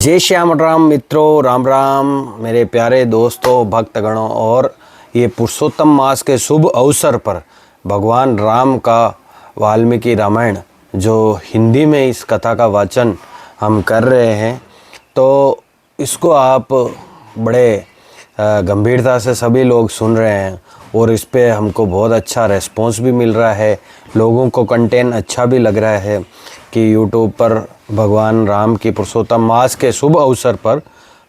जय श्याम राम मित्रों, राम राम मेरे प्यारे दोस्तों, भक्तगणों। और ये पुरुषोत्तम मास के शुभ अवसर पर भगवान राम का वाल्मीकि रामायण जो हिंदी में इस कथा का वाचन हम कर रहे हैं, तो इसको आप बड़े गंभीरता से सभी लोग सुन रहे हैं और इस पे हमको बहुत अच्छा रेस्पॉन्स भी मिल रहा है। लोगों को कंटेंट अच्छा भी लग रहा है कि यूट्यूब पर भगवान राम की पुरुषोत्तम मास के शुभ अवसर पर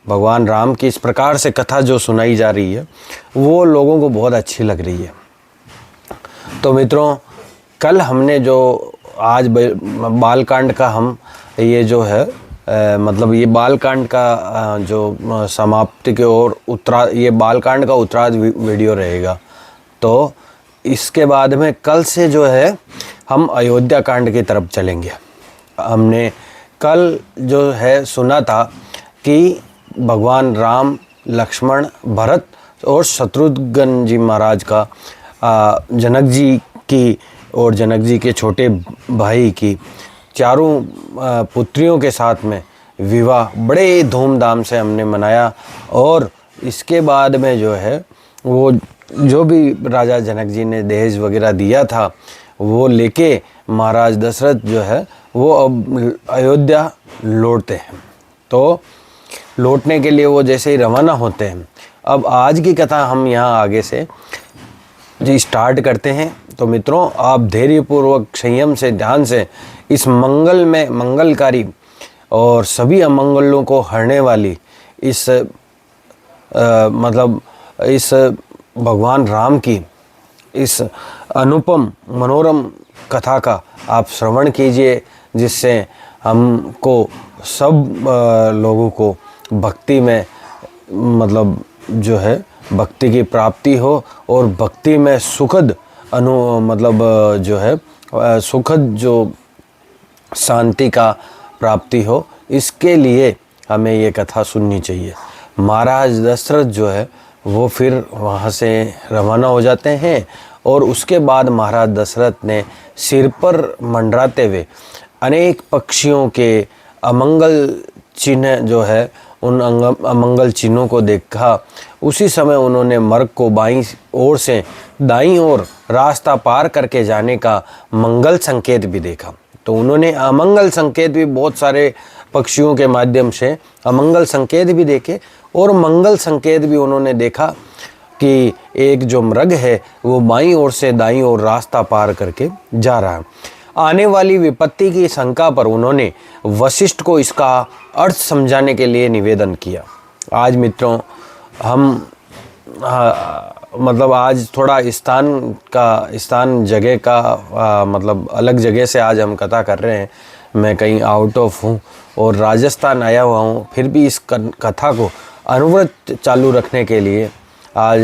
भगवान राम की इस प्रकार से कथा जो सुनाई जा रही है वो लोगों को बहुत अच्छी लग रही है। तो मित्रों, कल हमने जो आज बालकांड का हम ये जो है मतलब ये बालकांड का जो समाप्ति के ओर ये बालकांड का उत्तरार्ध वीडियो रहेगा। तो इसके बाद में कल से जो है हम अयोध्या कांड की तरफ चलेंगे। हमने कल जो है सुना था कि भगवान राम, लक्ष्मण, भरत और शत्रुघ्न जी महाराज का जनक जी की और जनक जी के छोटे भाई की चारों पुत्रियों के साथ में विवाह बड़े धूमधाम से हमने मनाया। और इसके बाद में जो है वो जो भी राजा जनक जी ने दहेज वगैरह दिया था वो लेके महाराज दशरथ जो है वो अब अयोध्या लौटते हैं। तो लौटने के लिए वो जैसे ही रवाना होते हैं, अब आज की कथा हम यहाँ आगे से जी स्टार्ट करते हैं। तो मित्रों, आप धैर्यपूर्वक संयम से ध्यान से इस मंगलकारी और सभी अमंगलों को हरने वाली इस इस भगवान राम की इस अनुपम मनोरम कथा का आप श्रवण कीजिए, जिससे हमको सब लोगों को भक्ति में जो है भक्ति की प्राप्ति हो और भक्ति में सुखद जो है सुखद जो शांति का प्राप्ति हो, इसके लिए हमें ये कथा सुननी चाहिए। महाराज दशरथ जो है वो फिर वहाँ से रवाना हो जाते हैं और उसके बाद महाराज दशरथ ने सिर पर मंडराते हुए अनेक पक्षियों के अमंगल चिन्ह जो है उन अमंगल चिन्हों को देखा। उसी समय उन्होंने मर्ग को बाईं ओर से दाईं ओर रास्ता पार करके जाने का मंगल संकेत भी देखा। तो उन्होंने अमंगल संकेत भी बहुत सारे पक्षियों के माध्यम से अमंगल संकेत भी देखे और मंगल संकेत भी उन्होंने देखा कि एक जो मृग है वो बाईं ओर से दाईं ओर रास्ता पार करके जा रहा है। आने वाली विपत्ति की शंका पर उन्होंने वशिष्ठ को इसका अर्थ समझाने के लिए निवेदन किया। आज मित्रों हम आज थोड़ा स्थान जगह का अलग जगह से आज हम कथा कर रहे हैं। मैं कहीं आउट ऑफ हूँ और राजस्थान आया हुआ हूँ, फिर भी इस कथा को अनवरत चालू रखने के लिए आज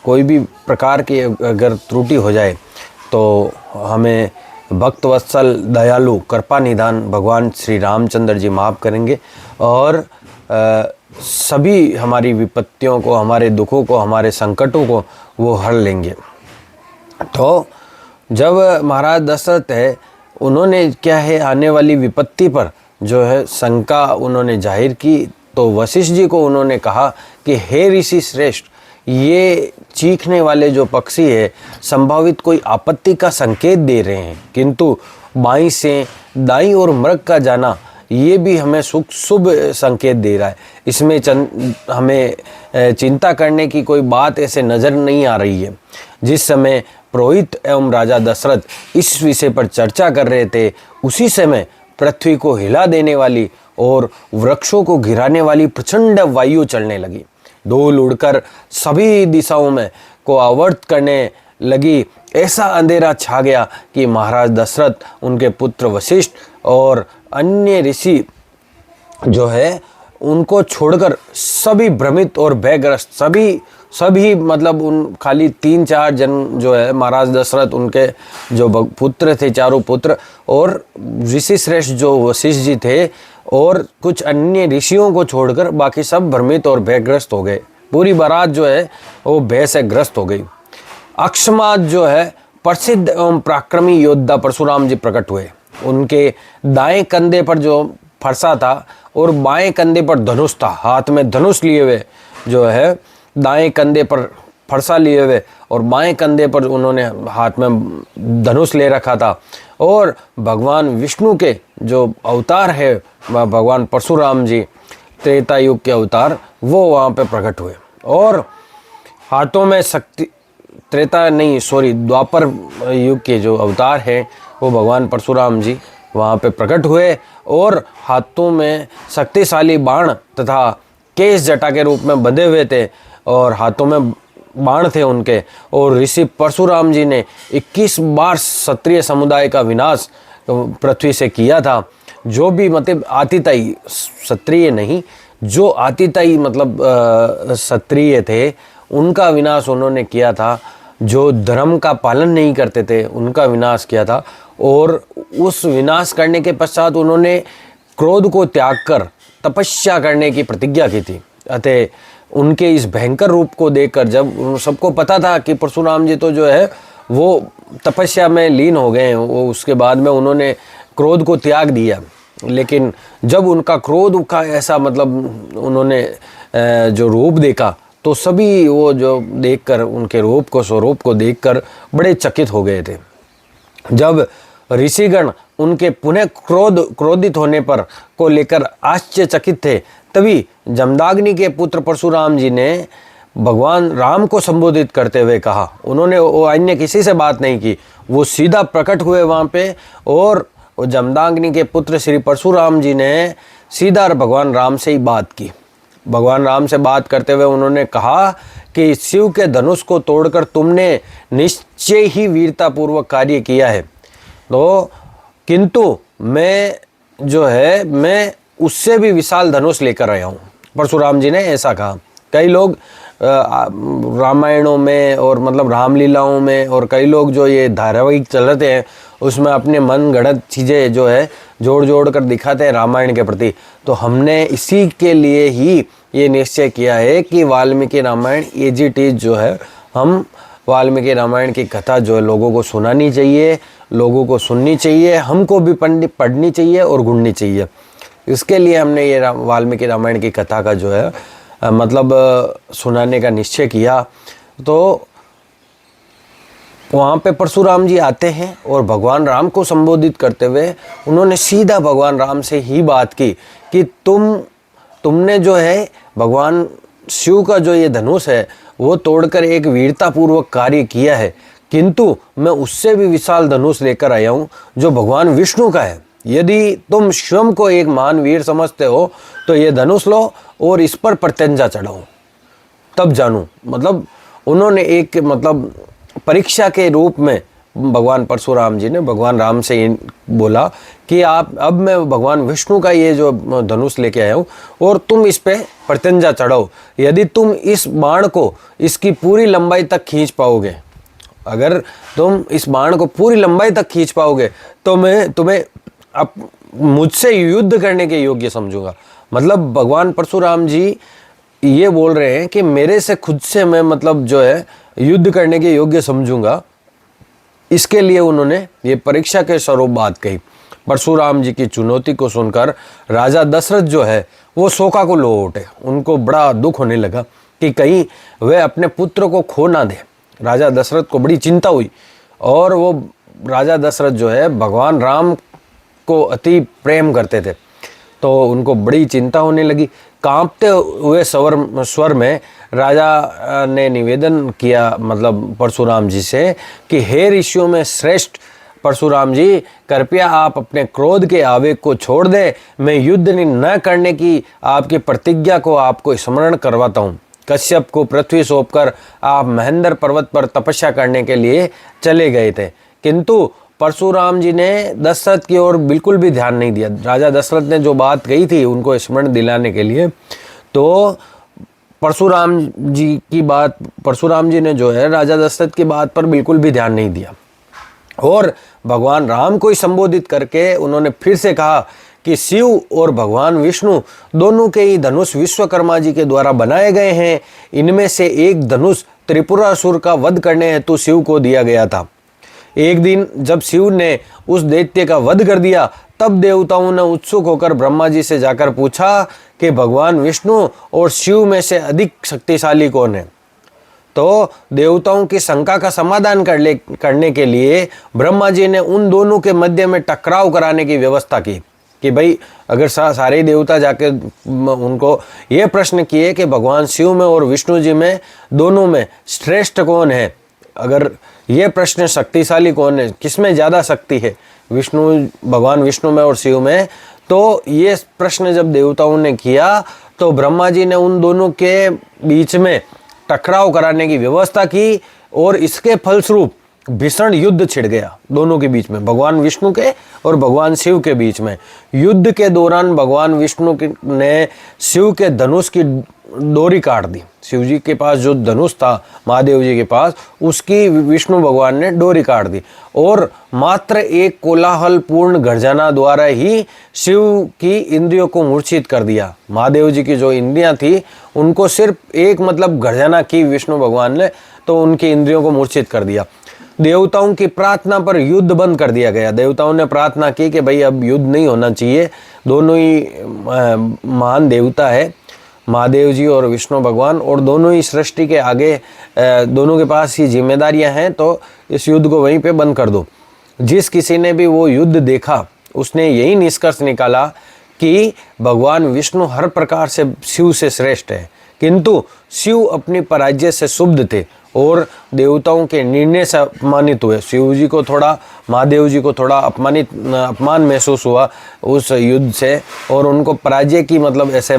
कोई भी प्रकार की अगर त्रुटि हो जाए तो हमें भक्त वत्सल दयालु कृपा निधान भगवान श्री रामचंद्र जी माफ़ करेंगे और सभी हमारी विपत्तियों को, हमारे दुखों को, हमारे संकटों को वो हर लेंगे। तो जब महाराज दशरथ है उन्होंने क्या है आने वाली विपत्ति पर जो है शंका उन्होंने जाहिर की, तो वशिष्ठ जी को उन्होंने कहा कि हे ऋषि श्रेष्ठ, ये चीखने वाले जो पक्षी है संभावित कोई आपत्ति का संकेत दे रहे हैं, किंतु बाईं से दाईं ओर मृग का जाना ये भी हमें शुभ संकेत दे रहा है। इसमें हमें चिंता करने की कोई बात ऐसे नज़र नहीं आ रही है। जिस समय पुरोहित एवं राजा दशरथ इस विषय पर चर्चा कर रहे थे, उसी समय पृथ्वी को हिला देने वाली और वृक्षों को गिराने वाली प्रचंड वायु चलने लगी। धूल उड़कर सभी दिशाओं में को आवर्त करने लगी। ऐसा अंधेरा छा गया कि महाराज दशरथ, उनके पुत्र वशिष्ठ और अन्य ऋषि जो है उनको छोड़कर सभी भ्रमित और भयग्रस्त सभी उन खाली 3-4 जन जो है महाराज दशरथ, उनके जो पुत्र थे, चारों पुत्र और ऋषि श्रेष्ठ जो वशिष्ठ जी थे और कुछ अन्य ऋषियों को छोड़कर बाकी सब भ्रमित और भयग्रस्त हो गए। पूरी बारात जो है वो भय से ग्रस्त हो गई। अक्षमात जो है प्रसिद्ध एवं पराक्रमी योद्धा परशुराम जी प्रकट हुए। उनके दाएं कंधे पर जो फरसा था और बाएं कंधे पर धनुष था, हाथ में धनुष लिए हुए जो है, दाएं कंधे पर फरसा लिए हुए और बाएं कंधे पर उन्होंने हाथ में धनुष ले रखा था। और भगवान विष्णु के जो अवतार है भगवान परशुराम जी, त्रेता युग के अवतार, वो वहाँ पे प्रकट हुए और हाथों में शक्ति, त्रेता नहीं सॉरी द्वापर युग के जो अवतार हैं वो भगवान परशुराम जी वहाँ पे प्रकट हुए और हाथों में शक्तिशाली बाण तथा केश जटा के रूप में बंधे हुए थे और हाथों में बाण थे उनके। और ऋषि परशुराम जी ने 21 बार क्षत्रिय समुदाय का विनाश पृथ्वी से किया था। जो भी मतलब आतिताई, क्षत्रिय नहीं, जो आतिताई मतलब क्षत्रिय थे उनका विनाश उन्होंने किया था। जो धर्म का पालन नहीं करते थे उनका विनाश किया था। और उस विनाश करने के पश्चात उन्होंने क्रोध को त्याग कर तपस्या करने की प्रतिज्ञा की थी। अतः उनके इस भयंकर रूप को देखकर जब सबको पता था कि परशुराम जी तो जो है वो तपस्या में लीन हो गए हैं, वो उसके बाद में उन्होंने क्रोध को त्याग दिया। लेकिन जब उनका क्रोध का ऐसा मतलब उन्होंने जो रूप देखा तो सभी वो जो देखकर उनके रूप को, स्वरूप को देखकर बड़े चकित हो गए थे। जब ऋषिगण उनके पुनः क्रोधित होने पर को लेकर आश्चर्यचकित थे, तभी जमदाग्नि के पुत्र परशुराम जी ने भगवान राम को संबोधित करते हुए कहा। उन्होंने वो अन्य किसी से बात नहीं की, वो सीधा प्रकट हुए वहाँ पे और जमदाग्नि के पुत्र श्री परशुराम जी ने सीधा भगवान राम से ही बात की। भगवान राम से बात करते हुए उन्होंने कहा कि शिव के धनुष को तोड़कर तुमने निश्चय ही वीरतापूर्वक कार्य किया है, तो किंतु मैं जो है मैं उससे भी विशाल धनुष लेकर आया हूँ। परशुराम जी ने ऐसा कहा। कई लोग रामायणों में और मतलब रामलीलाओं में और कई लोग जो ये धारावाहिक चलाते हैं उसमें अपने मन गढ़ंत चीज़ें जो है जोड़ जोड़ कर दिखाते हैं रामायण के प्रति। तो हमने इसी के लिए ही ये निश्चय किया है कि Valmiki Ramayan as it is जो है, हम वाल्मीकि रामायण की कथा जो है लोगों को सुनानी चाहिए, लोगों को सुननी चाहिए, हमको भी पढ़नी चाहिए और गुणनी चाहिए। इसके लिए हमने ये वाल्मीकि रामायण की कथा का जो है मतलब सुनाने का निश्चय किया। तो वहाँ पे परशुराम जी आते हैं और भगवान राम को संबोधित करते हुए उन्होंने सीधा भगवान राम से ही बात की कि तुमने जो है भगवान शिव का जो ये धनुष है वो तोड़कर एक वीरतापूर्वक कार्य किया है, किंतु मैं उससे भी विशाल धनुष लेकर आया हूँ जो भगवान विष्णु का है। यदि तुम स्वयं को एक महान वीर समझते हो तो ये धनुष लो और इस पर प्रत्यंजा चढ़ाओ, तब जानूं। मतलब उन्होंने एक मतलब परीक्षा के रूप में भगवान परशुराम जी ने भगवान राम से ये बोला कि अब मैं भगवान विष्णु का ये जो धनुष लेके आया हूँ और तुम इस पे प्रत्यंजा चढ़ाओ। यदि तुम इस बाण को इसकी पूरी लंबाई तक खींच पाओगे, अगर तुम इस बाण को पूरी लंबाई तक खींच पाओगे तो मैं तुम्हें अब मुझसे युद्ध करने के योग्य समझूंगा। मतलब भगवान परशुराम जी ये बोल रहे हैं कि मेरे से खुद से मैं मतलब जो है युद्ध करने के योग्य समझूंगा। इसके लिए उन्होंने ये परीक्षा के स्वरूप बात कही। परशुराम जी की चुनौती को सुनकर राजा दशरथ जो है वो शोका को लो उठे। उनको बड़ा दुख होने लगा कि कहीं वे अपने पुत्र को खो ना दे। राजा दशरथ को बड़ी चिंता हुई और वो राजा दशरथ जो है भगवान राम को अति प्रेम करते थे, तो उनको बड़ी चिंता होने लगी। कांपते हुए स्वर में राजा ने निवेदन किया मतलब परशुराम जी से कि हे ऋषियों में श्रेष्ठ परशुराम जी, कृपया आप अपने क्रोध के आवेग को छोड़ दें। मैं युद्ध न करने की आपकी प्रतिज्ञा को आपको स्मरण करवाता हूँ। कश्यप को पृथ्वी सौंपकर आप महेंद्र पर्वत पर तपस्या करने के लिए चले गए थे, किंतु परशुराम जी ने दशरथ की ओर बिल्कुल भी ध्यान नहीं दिया। राजा दशरथ ने जो बात कही थी उनको स्मरण दिलाने के लिए, तो परशुराम जी ने जो है राजा दशरथ की बात पर बिल्कुल भी ध्यान नहीं दिया और भगवान राम को ही संबोधित करके उन्होंने फिर से कहा कि शिव और भगवान विष्णु दोनों के ही धनुष विश्वकर्मा जी के द्वारा बनाए गए हैं। इनमें से एक धनुष त्रिपुरासुर का वध करने हेतु शिव को दिया गया था। एक दिन जब शिव ने उस दैत्य का वध कर दिया तब देवताओं ने उत्सुक होकर ब्रह्मा जी से जाकर पूछा कि भगवान विष्णु और शिव में से अधिक शक्तिशाली कौन है। तो देवताओं की शंका का समाधान करने के लिए ब्रह्मा जी ने उन दोनों के मध्य में टकराव कराने की व्यवस्था की कि भाई अगर सारे देवता जाके उनको ये प्रश्न किए कि भगवान शिव में और विष्णु जी में दोनों में श्रेष्ठ कौन है, अगर ये प्रश्न शक्तिशाली कौन है, किसमें ज़्यादा शक्ति है, भगवान विष्णु में और शिव में, तो ये प्रश्न जब देवताओं ने किया तो ब्रह्मा जी ने उन दोनों के बीच में टकराव कराने की व्यवस्था की और इसके फलस्वरूप भीषण युद्ध छिड़ गया दोनों के बीच में, भगवान विष्णु के और भगवान शिव के बीच में। युद्ध के दौरान भगवान विष्णु ने शिव के धनुष की डोरी काट दी। शिव जी के पास जो धनुष था महादेव जी के पास, उसकी विष्णु भगवान ने डोरी काट दी और मात्र एक कोलाहल पूर्ण गर्जना द्वारा ही शिव की इंद्रियों को मूर्छित कर दिया। महादेव जी की जो इंद्रियां थी उनको सिर्फ एक गर्जना की विष्णु भगवान ने, तो उनकी इंद्रियों को मूर्छित कर दिया। देवताओं की प्रार्थना पर युद्ध बंद कर दिया गया। देवताओं ने प्रार्थना की कि भाई अब युद्ध नहीं होना चाहिए, दोनों ही महान देवता है, महादेव जी और विष्णु भगवान, और दोनों ही सृष्टि के आगे दोनों के पास ही जिम्मेदारियां हैं, तो इस युद्ध को वहीं पे बंद कर दो। जिस किसी ने भी वो युद्ध देखा उसने यही निष्कर्ष निकाला कि भगवान विष्णु हर प्रकार से शिव से श्रेष्ठ है, किंतु शिव अपनी पराजय से शुद्ध थे और देवताओं के निर्णय से अपमानित हुए। शिव जी को थोड़ा, महादेव जी को थोड़ा अपमान महसूस हुआ उस युद्ध से और उनको पराजय की ऐसे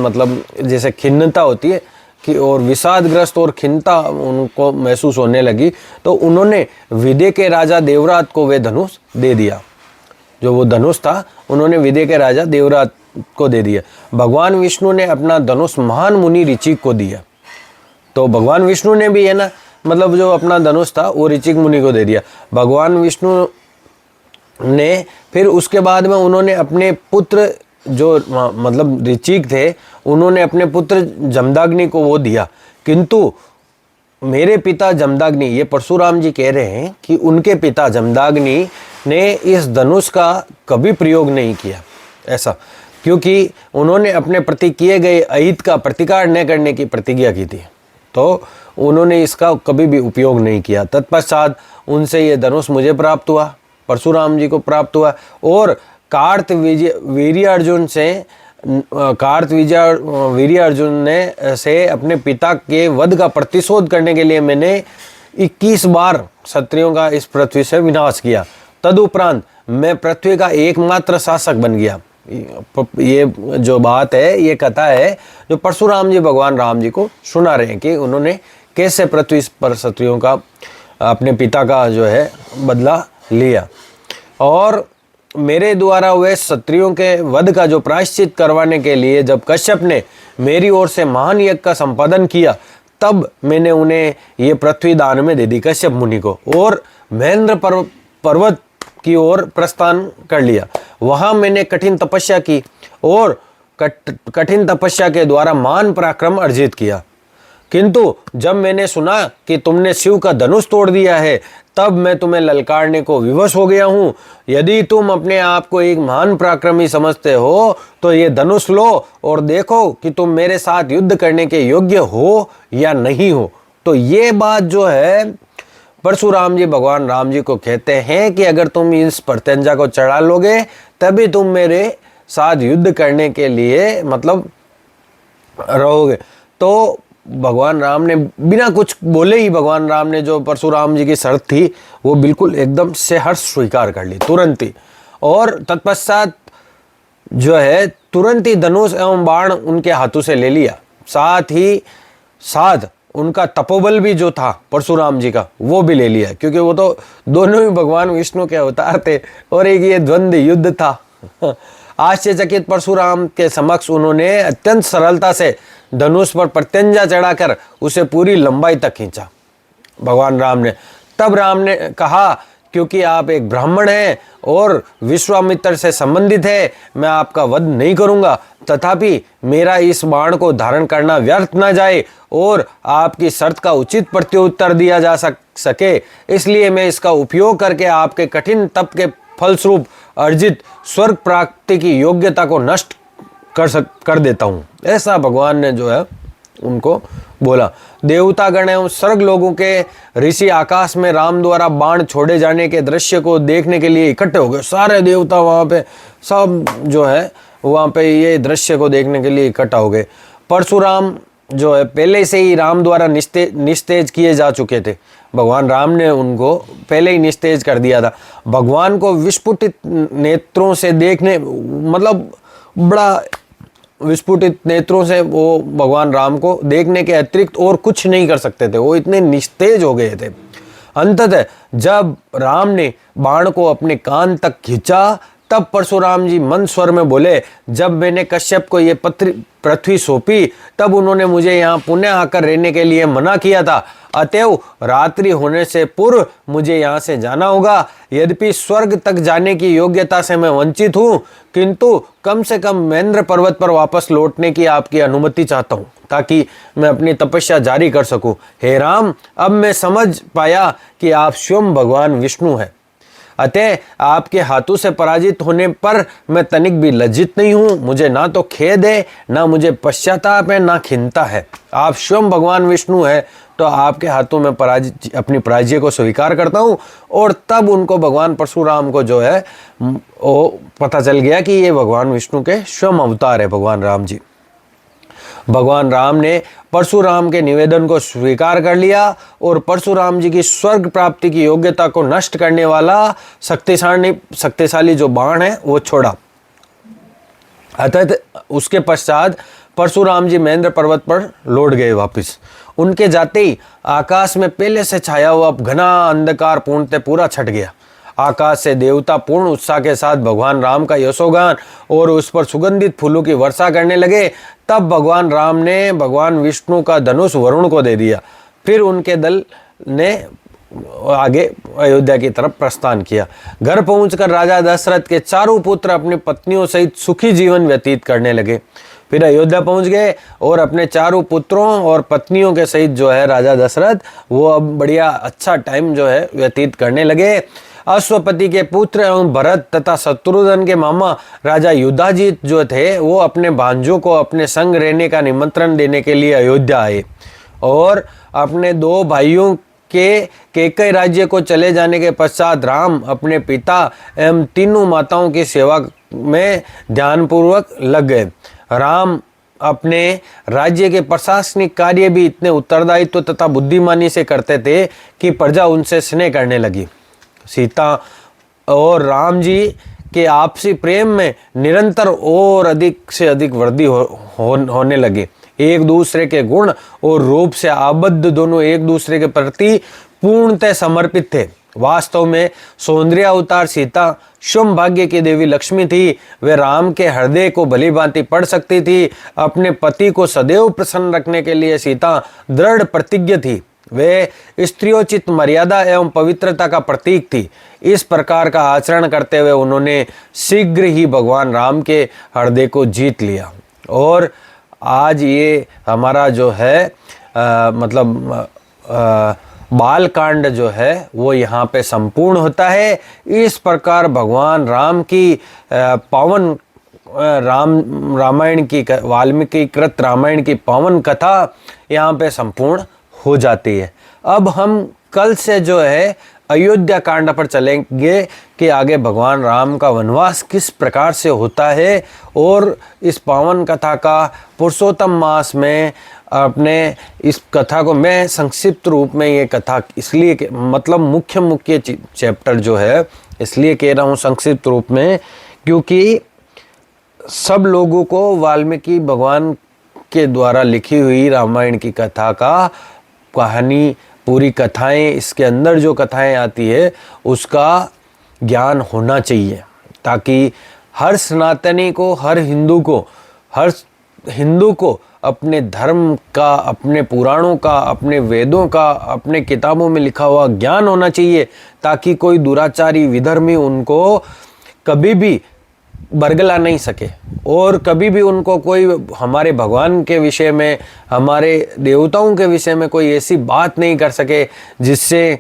जैसे खिन्नता होती है कि और विषादग्रस्त और खिन्नता उनको महसूस होने लगी, तो उन्होंने विदे के राजा देवरात को वे धनुष दे दिया। जो वो धनुष था उन्होंने विदे के राजा देवरात को दे दिया। भगवान विष्णु ने अपना धनुष महान मुनि ऋचिक को दिया। तो भगवान विष्णु ने भी है ना जो अपना धनुष था वो ऋचिक मुनि को दे दिया। भगवान विष्णु ने फिर उसके बाद में उन्होंने अपने पुत्र जो ऋचिक थे, उन्होंने अपने पुत्र जमदाग्नि को वो दिया, किंतु मेरे पिता जमदाग्नि, ये परशुराम जी कह रहे हैं कि उनके पिता जमदाग्नि ने इस धनुष का कभी प्रयोग नहीं किया, ऐसा क्योंकि उन्होंने अपने प्रति किए गए अहित का प्रतिकार न करने की प्रतिज्ञा की थी, तो उन्होंने इसका कभी भी उपयोग नहीं किया। तत्पश्चात उनसे ये धनुष मुझे प्राप्त हुआ, परशुराम जी को प्राप्त हुआ, और कार्तवीर्यार्जुन ने से अपने पिता के वध का प्रतिशोध करने के लिए मैंने 21 बार क्षत्रियों का इस पृथ्वी से विनाश किया। तदुपरांत मैं पृथ्वी का एकमात्र शासक बन गया। ये जो बात है, ये कथा है जो परशुराम जी भगवान राम जी को सुना रहे हैं कि उन्होंने कैसे पृथ्वी पर क्षत्रियों का, अपने पिता का जो है बदला लिया। और मेरे द्वारा हुए क्षत्रियों के वध का जो प्रायश्चित करवाने के लिए जब कश्यप ने मेरी ओर से महान यज्ञ का संपादन किया, तब मैंने उन्हें ये पृथ्वी दान में दे दी कश्यप मुनि को, और महेंद्र पर्वत की ओर प्रस्थान कर लिया। वहां मैंने कठिन तपस्या की और कठिन तपस्या के द्वारा महान पराक्रम अर्जित किया, किंतु जब मैंने सुना कि तुमने शिव का धनुष तोड़ दिया है, तब मैं तुम्हें ललकारने को विवश हो गया हूँ। यदि तुम अपने आप को एक महान पराक्रमी समझते हो तो ये धनुष लो और देखो कि तुम मेरे साथ युद्ध करने के योग्य हो या नहीं हो। तो ये बात जो है परशुराम जी भगवान राम जी को कहते हैं कि अगर तुम इस प्रत्यंजा को चढ़ा लोगे तभी तुम मेरे साथ युद्ध करने के लिए रहोगे। तो भगवान राम ने बिना कुछ बोले ही, भगवान राम ने जो परशुराम जी की शर्त थी वो बिल्कुल एकदम से हर्ष स्वीकार कर ली तुरंत ही, और तत्पश्चात जो है तुरंत ही धनुष एवं बाण उनके हाथों से ले लिया। साथ ही साथ उनका तपोबल भी जो था परशुराम जी का वो भी ले लिया, क्योंकि वो तो दोनों ही भगवान विष्णु के अवतार थे और एक ये द्वंद्व युद्ध था। आश्चर्यचकित परशुराम के समक्ष उन्होंने अत्यंत सरलता से धनुष पर प्रत्यंजा चढ़ाकर उसे पूरी लंबाई तक खींचा भगवान राम ने। तब राम ने कहा, क्योंकि आप एक ब्राह्मण हैं और विश्वामित्र से संबंधित है, मैं आपका वध नहीं करूंगा, तथापि मेरा इस बाण को धारण करना व्यर्थ न जाए और आपकी शर्त का उचित प्रत्युत्तर दिया जा सके, इसलिए मैं इसका उपयोग करके आपके कठिन तप के फलस्वरूप अर्जित स्वर्ग प्राप्ति की योग्यता को नष्ट कर देता हूँ। ऐसा भगवान ने जो है उनको बोला। देवतागण एवं स्वर्ग लोगों के ऋषि आकाश में राम द्वारा बाण छोड़े जाने के दृश्य को देखने के लिए इकट्ठे हो गए। सारे देवता वहाँ पे सब जो है वहाँ पे ये दृश्य को देखने के लिए इकट्ठा हो गए। परशुराम जो है पहले से ही राम द्वारा निस्तेज किए जा चुके थे। भगवान राम ने उनको पहले ही निस्तेज कर दिया था। भगवान को विस्फुटित नेत्रों से देखने, मतलब बड़ा विस्फुटित नेत्रों से वो भगवान राम को देखने के अतिरिक्त और कुछ नहीं कर सकते थे, वो इतने निस्तेज हो गए थे। अंततः जब राम ने बाण को अपने कान तक खींचा तब परशुराम जी मंद स्वर में बोले, जब मैंने कश्यप को ये पृथ्वी सौंपी तब उन्होंने मुझे यहाँ पुनः आकर रहने के लिए मना किया था। अतएव रात्रि होने से पूर्व मुझे यहाँ से जाना होगा। यद्यपि स्वर्ग तक जाने की योग्यता से मैं वंचित हूँ, किंतु कम से कम महेंद्र पर्वत पर वापस लौटने की आपकी अनुमति चाहता हूँ ताकि मैं अपनी तपस्या जारी कर सकूं। हे राम, अब मैं समझ पाया कि आप स्वयं भगवान विष्णु हैं। अतः आपके हाथों से पराजित होने पर मैं तनिक भी लज्जित नहीं हूँ। मुझे ना तो खेद है, ना मुझे पश्चाताप है, ना खिन्नता है। आप स्वयं भगवान विष्णु है, तो आपके हाथों में अपनी पराजय को स्वीकार करता हूँ। और तब उनको भगवान परशुराम को जो है वो पता चल गया कि ये भगवान विष्णु के स्वयं अवतार है भगवान राम जी। भगवान राम ने परशुराम के निवेदन को स्वीकार कर लिया और परशुराम जी की स्वर्ग प्राप्ति की योग्यता को नष्ट करने वाला शक्तिशाली जो बाण है वो छोड़ा। अतः उसके पश्चात परशुराम जी महेंद्र पर्वत पर लौट गए वापिस। उनके जाते ही आकाश में पहले से छाया हुआ घना अंधकार पूर्णतः पूरा छट गया। आकाश से देवता पूर्ण उत्साह के साथ भगवान राम का यशोगान और उस पर सुगंधित फूलों की वर्षा करने लगे। तब भगवान राम ने भगवान विष्णु का धनुष वरुण को दे दिया। फिर उनके दल ने आगे अयोध्या की तरफ प्रस्थान किया। घर पहुंचकर राजा दशरथ के चारों पुत्र अपनी पत्नियों सहित सुखी जीवन व्यतीत करने लगे। फिर अयोध्या पहुंच गए और अपने चारों पुत्रों और पत्नियों के सहित जो है राजा दशरथ वो अब बढ़िया अच्छा टाइम जो है व्यतीत करने लगे। अश्वपति के पुत्र एवं भरत तथा शत्रुघ्न के मामा राजा युधाजीत जो थे वो अपने भांजों को अपने संग रहने का निमंत्रण देने के लिए अयोध्या आए और अपने दो भाइयों के कैकेयी राज्य को चले जाने के पश्चात राम अपने पिता एवं तीनों माताओं की सेवा में ध्यानपूर्वक लग गए। राम अपने राज्य के प्रशासनिक कार्य भी इतने उत्तरदायित्व तथा बुद्धिमानी से करते थे कि प्रजा उनसे स्नेह करने लगी। सीता और राम जी के आपसी प्रेम में निरंतर और अधिक से अधिक वृद्धि होने लगी। एक दूसरे के गुण और रूप से आबद्ध दोनों एक दूसरे के प्रति पूर्णतः समर्पित थे। वास्तव में सौंदर्य अवतार सीता शुभ भाग्य की देवी लक्ष्मी थी। वे राम के हृदय को भली भांति पढ़ सकती थी। अपने पति को सदैव प्रसन्न रखने के लिए सीता दृढ़ प्रतिज्ञ थी। वे स्त्रियोचित मर्यादा एवं पवित्रता का प्रतीक थी। इस प्रकार का आचरण करते हुए उन्होंने शीघ्र ही भगवान राम के हृदय को जीत लिया। और आज ये हमारा जो है बाल कांड जो है वो यहाँ पे संपूर्ण होता है। इस प्रकार भगवान राम की पावन रामायण की वाल्मीकि कृत रामायण की पावन कथा यहाँ पे संपूर्ण हो जाती है। अब हम कल से जो है अयोध्या कांड पर चलेंगे कि आगे भगवान राम का वनवास किस प्रकार से होता है। और इस पावन कथा का पुरुषोत्तम मास में अपने इस कथा को मैं संक्षिप्त रूप में ये कथा इसलिए मतलब मुख्य चैप्टर जो है इसलिए कह रहा हूँ संक्षिप्त रूप में, क्योंकि सब लोगों को वाल्मीकि भगवान के द्वारा लिखी हुई रामायण की कथा का कहानी पूरी कथाएं इसके अंदर जो कथाएं आती है उसका ज्ञान होना चाहिए, ताकि हर सनातनी को हर हिंदू को अपने धर्म का, अपने पुराणों का, अपने वेदों का, अपने किताबों में लिखा हुआ ज्ञान होना चाहिए, ताकि कोई दुराचारी विधर्मी उनको कभी भी बरगला नहीं सके और कभी भी उनको कोई हमारे भगवान के विषय में, हमारे देवताओं के विषय में कोई ऐसी बात नहीं कर सके जिससे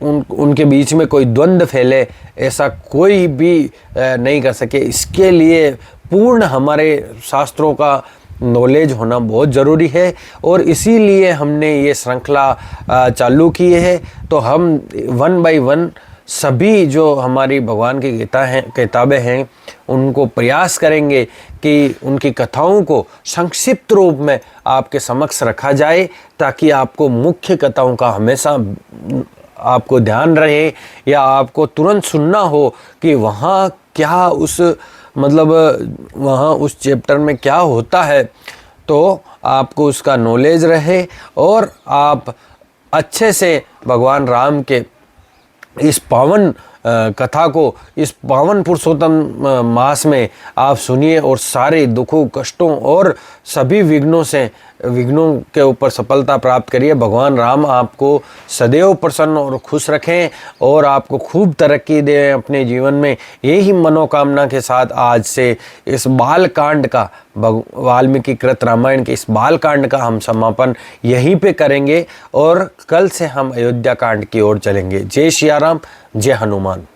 उनके बीच में कोई द्वंद्व फैले, ऐसा कोई भी नहीं कर सके। इसके लिए पूर्ण हमारे शास्त्रों का नॉलेज होना बहुत ज़रूरी है और इसीलिए हमने ये श्रृंखला चालू की है। तो हम 1 बाय 1 सभी जो हमारी भगवान की किताबें हैं उनको प्रयास करेंगे कि उनकी कथाओं को संक्षिप्त रूप में आपके समक्ष रखा जाए, ताकि आपको मुख्य कथाओं का हमेशा आपको ध्यान रहे या आपको तुरंत सुनना हो कि वहाँ क्या वहाँ उस चैप्टर में क्या होता है, तो आपको उसका नॉलेज रहे और आप अच्छे से भगवान राम के इस पावन कथा को इस पावन पुरुषोत्तम मास में आप सुनिए और सारे दुखों, कष्टों और सभी विघ्नों के ऊपर सफलता प्राप्त करिए। भगवान राम आपको सदैव प्रसन्न और खुश रखें और आपको खूब तरक्की दें अपने जीवन में। यही मनोकामना के साथ आज से इस बालकांड का, वाल्मीकि कृत रामायण के इस बालकांड का हम समापन यहीं पे करेंगे और कल से हम अयोध्या कांड की ओर चलेंगे। जय सिया राम, जय हनुमान।